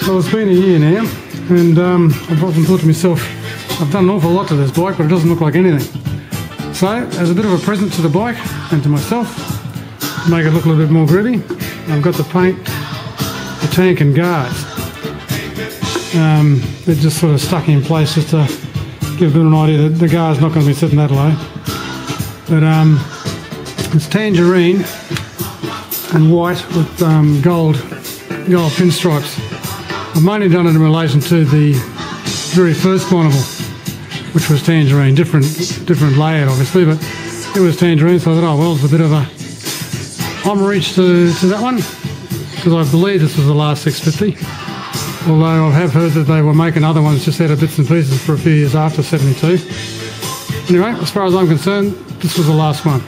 Well, it's been a year now, and I've often thought to myself, I've done an awful lot to this bike, but it doesn't look like anything. So, as a bit of a present to the bike and to myself, to make it look a little bit more groovy, I've got to paint the tank and guards. They're just sort of stuck in place just to give a bit of an idea that the guard's not going to be sitting that low. But it's tangerine and white with gold pinstripes. I've mainly done it in relation to the very first Bonneville, which was tangerine, different layout obviously, but it was tangerine, so I thought, oh well, it's a bit of a homage to that one, because I believe this was the last 650, although I have heard that they were making other ones just out of bits and pieces for a few years after 72. Anyway, as far as I'm concerned, this was the last one.